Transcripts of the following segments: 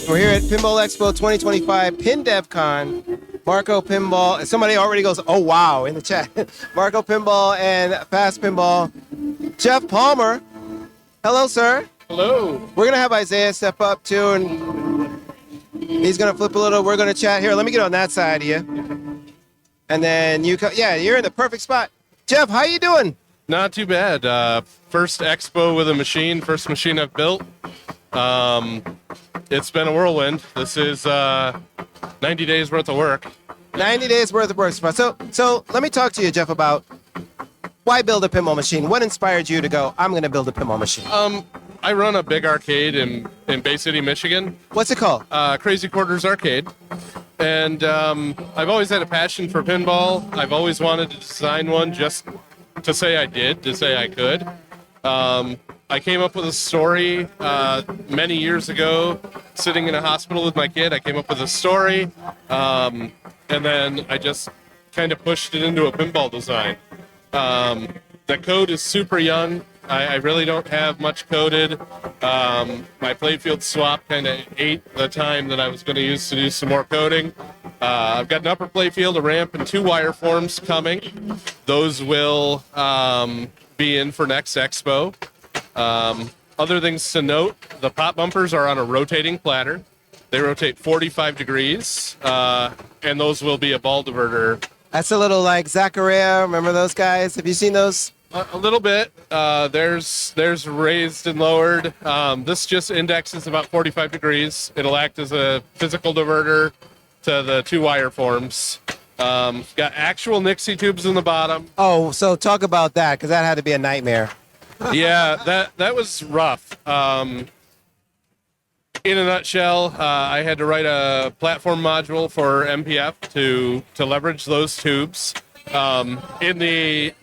We're here at Pinball Expo 2025, PinDevCon. Marco Pinball. Somebody already goes, oh wow, in the chat. Marco Pinball and Fast Pinball. Jeff Palmer. Hello, sir. Hello. We're going to have Isaiah step up too, and he's going to flip a little. We're going to chat here. Let me get on that side of you. And then yeah, you're in the perfect spot. Jeff, how you doing? Not too bad. First expo with a machine, first machine I've built. It's been a whirlwind. This is 90 days worth of work. 90 days worth of work. So let me talk to you, Jeff, about why build a pinball machine? What inspired you to go, I'm going to build a pinball machine? I run a big arcade in Bay City, Michigan. What's it called? Crazy Quarters Arcade. And I've always had a passion for pinball. I've always wanted to design one just to say I did, to say I could. I came up with a story many years ago, sitting in a hospital with my kid. I came up with a story, and then I just kind of pushed it into a pinball design. The code is super young. I really don't have much coded. My playfield swap kind of ate the time that I was going to use to do some more coding. I've got an upper playfield, a ramp, and 2 wire forms coming. Those will be in for next expo. Other things to note, the pop bumpers are on a rotating platter. They rotate 45 degrees, and those will be a ball diverter. That's a little like Zachariah. Remember those guys? Have you seen those? A little bit. There's raised and lowered. This just indexes about 45 degrees. It'll act as a physical diverter to the 2 wire forms. Got actual Nixie tubes in the bottom. Oh, so talk about that, because that had to be a nightmare. Yeah, that was rough. In a nutshell, I had to write a platform module for MPF to leverage those tubes. In the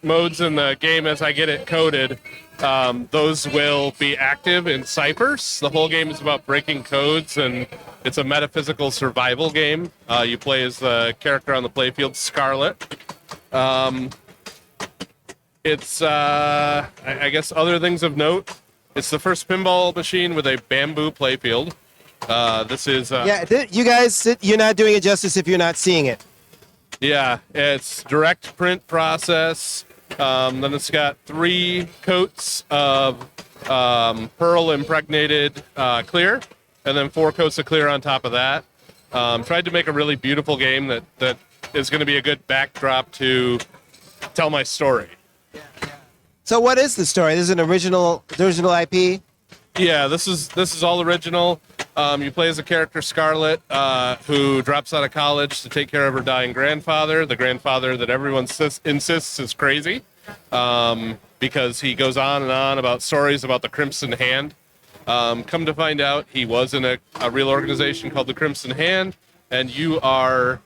modes in the game as I get it coded, those will be active in ciphers. The whole game is about breaking codes, and it's a metaphysical survival game. You play as the character on the playfield, Scarlet. It's, I guess, other things of note. It's the first pinball machine with a bamboo playfield. This is... you guys, you're not doing it justice if you're not seeing it. Yeah, it's direct print process. Then it's got 3 coats of pearl impregnated clear, and then 4 coats of clear on top of that. Tried to make a really beautiful game that is going to be a good backdrop to tell my story. So what is the story? This is an original IP? Yeah, this is all original. You play as a character, Scarlet, who drops out of college to take care of her dying grandfather, the grandfather that everyone insists is crazy, because he goes on and on about stories about the Crimson Hand. Come to find out, he was in a real organization called the Crimson Hand, and you are,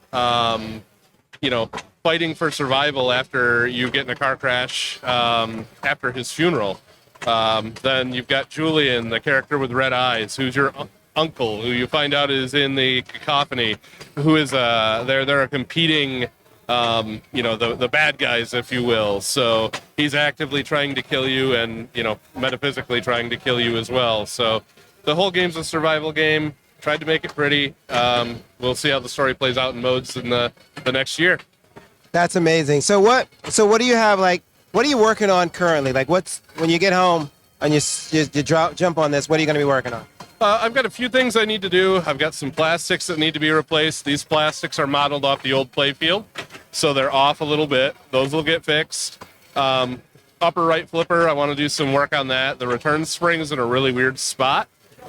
fighting for survival after you get in a car crash after his funeral. Then you've got Julian, the character with red eyes, who's your uncle, who you find out is in the cacophony, who is they're a competing, the bad guys, if you will. So he's actively trying to kill you, and metaphysically trying to kill you as well. So the whole game's a survival game. Tried to make it pretty. We'll see how the story plays out in modes in the next year. That's amazing. So what do you have, like, what are you working on currently? Like, when you get home and you jump on this, what are you going to be working on? I've got a few things I need to do. I've got some plastics that need to be replaced. These plastics are modeled off the old playfield, so they're off a little bit. Those will get fixed. Upper right flipper, I want to do some work on that. The return spring's in a really weird spot.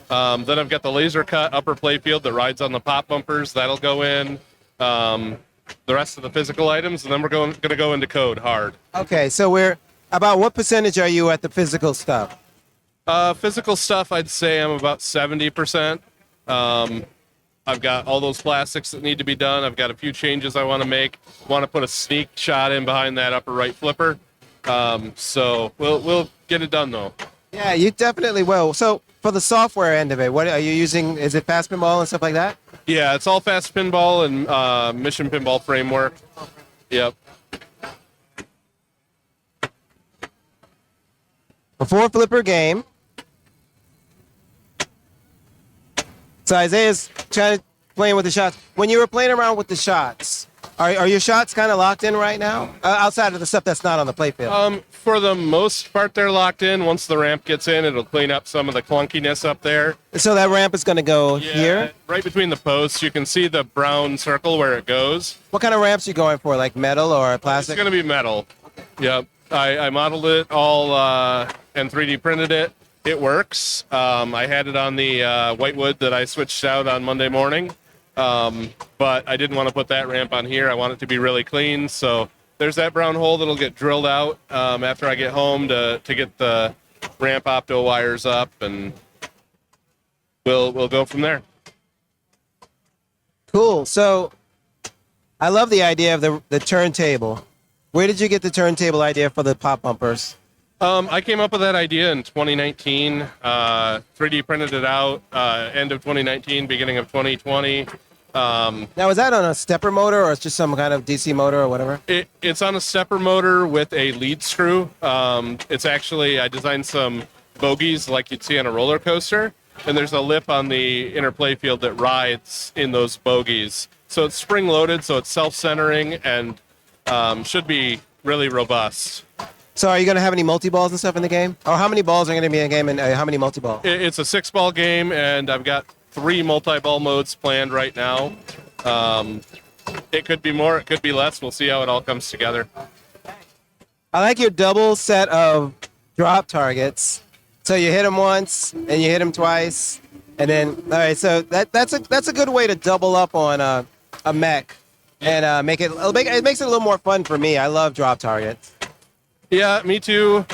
Then I've got the laser cut upper playfield that rides on the pop bumpers. That'll go in. The rest of the physical items, and then we're going to go into code hard. Okay, so we're about what percentage are you at the physical stuff? Physical stuff, I'd say I'm about 70%. I've got all those plastics that need to be done. I've got a few changes I want to make. Want to put a sneak shot in behind that upper right flipper. So we'll get it done though. Yeah, you definitely will. So for the software end of it, what are you using? Is it Fast Pinball and stuff like that? Yeah, it's all Fast Pinball and Mission Pinball framework. Yep. A 4 flipper game. So Isaiah's trying to playing with the shots. When you were playing around with the shots, are your shots kind of locked in right now? Outside of the stuff that's not on the playfield. For the most part, they're locked in. Once the ramp gets in, it'll clean up some of the clunkiness up there. So that ramp is going to go here? Right between the posts. You can see the brown circle where it goes. What kind of ramps are you going for, like metal or plastic? It's going to be metal. Yep. I modeled it all and 3D printed it. It works. I had it on the white wood that I switched out on Monday morning. But I didn't want to put that ramp on here. I want it to be really clean. So there's that brown hole that'll get drilled out after I get home to get the ramp opto wires up, and we'll go from there. Cool. So I love the idea of the turntable. Where did you get the turntable idea for the pop bumpers? I came up with that idea in 2019. 3D printed it out end of 2019, beginning of 2020. Now, is that on a stepper motor or it's just some kind of DC motor or whatever? It's on a stepper motor with a lead screw. It's actually, I designed some bogies like you'd see on a roller coaster, and there's a lip on the inner playfield that rides in those bogies. So it's spring-loaded, so it's self-centering, and should be really robust. So are you going to have any multi-balls and stuff in the game? Or how many balls are going to be in the game, and how many multi-balls? It's a 6-ball game, and I've got 3 multi-ball modes planned right now. It could be more, it could be less. We'll see how it all comes together. I like your double set of drop targets. So you hit them once, and you hit them twice, and then, all right, so that's a good way to double up on a mech, and it makes it a little more fun for me. I love drop targets. Yeah, me too.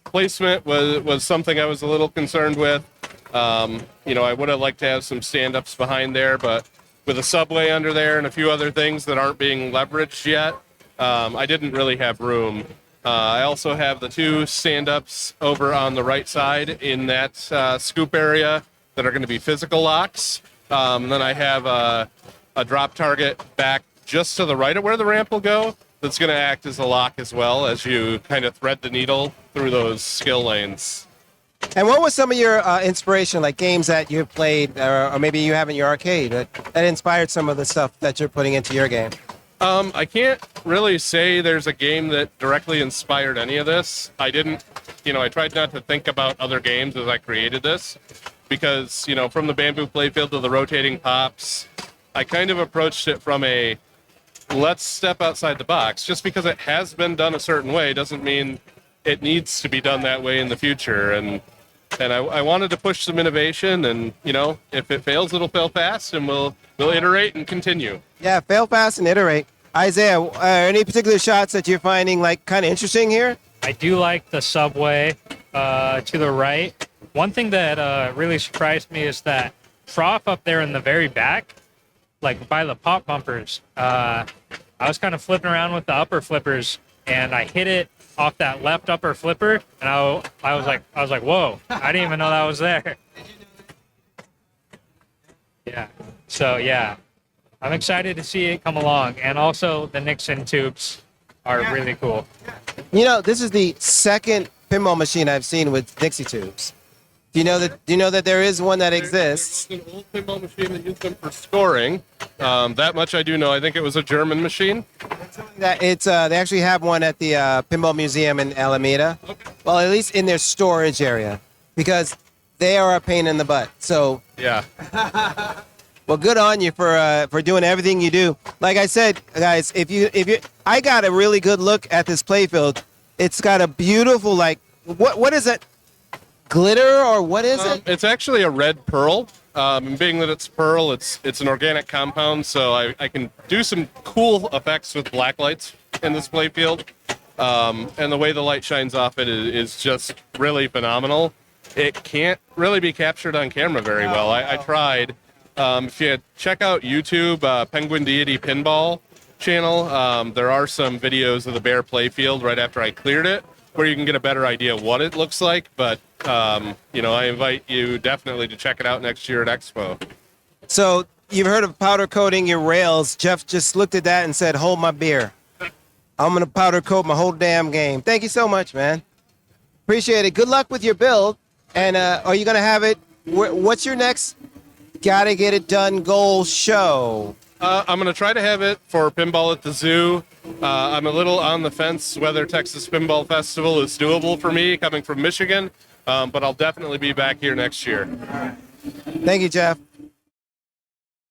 Placement was something I was a little concerned with. I would have liked to have some stand-ups behind there, but with a subway under there and a few other things that aren't being leveraged yet, I didn't really have room. I also have the 2 stand-ups over on the right side in that scoop area that are going to be physical locks. And then I have a drop target back just to the right of where the ramp will go that's going to act as a lock as well as you kind of thread the needle through those skill lanes. And what was some of your inspiration, like games that you've played, or maybe you have in your arcade, that inspired some of the stuff that you're putting into your game? I can't really say there's a game that directly inspired any of this. I tried not to think about other games as I created this because, from the bamboo playfield to the rotating pops, I kind of approached it from a let's step outside the box. Just because it has been done a certain way doesn't mean it needs to be done that way in the future. And I wanted to push some innovation, and if it fails, it'll fail fast, and we'll iterate and continue. Yeah, fail fast and iterate. Isaiah, any particular shots that you're finding like kind of interesting here? I do like the subway to the right. One thing that really surprised me is that trough up there in the very back, like by the pop bumpers. I was kind of flipping around with the upper flippers, and I hit it off that left upper flipper, and I was like, whoa! I didn't even know that was there. Yeah. So yeah, I'm excited to see it come along, and also the Nixon tubes are really cool. This is the second pinball machine I've seen with Dixie tubes. Do you know that there is one that exists? There's an old pinball machine that used them for scoring. That much I do know. I think it was a German machine. They actually have one at the Pinball Museum in Alameda. Okay. Well, at least in their storage area, because they are a pain in the butt. So Yeah. well, good on you for doing everything you do. Like I said, guys, I got a really good look at this playfield. It's got a beautiful what is it? Glitter, or what is it? It's actually a red pearl. And being that it's pearl, it's an organic compound, so I can do some cool effects with black lights in this playfield. And the way the light shines off it is just really phenomenal. It can't really be captured on camera very well. I tried. If you check out YouTube, Penguin Deity Pinball channel, there are some videos of the bare playfield right after I cleared it, where you can get a better idea of what it looks like. But I invite you definitely to check it out next year at Expo. So you've heard of powder coating your rails. Jeff just looked at that and said, hold my beer. I'm going to powder coat my whole damn game. Thank you so much, man. Appreciate it. Good luck with your build. And are you going to have it? What's your next Gotta Get It Done Goal show? I'm going to try to have it for Pinball at the Zoo. I'm a little on the fence whether Texas Pinball Festival is doable for me coming from Michigan, but I'll definitely be back here next year. Thank you, Jeff.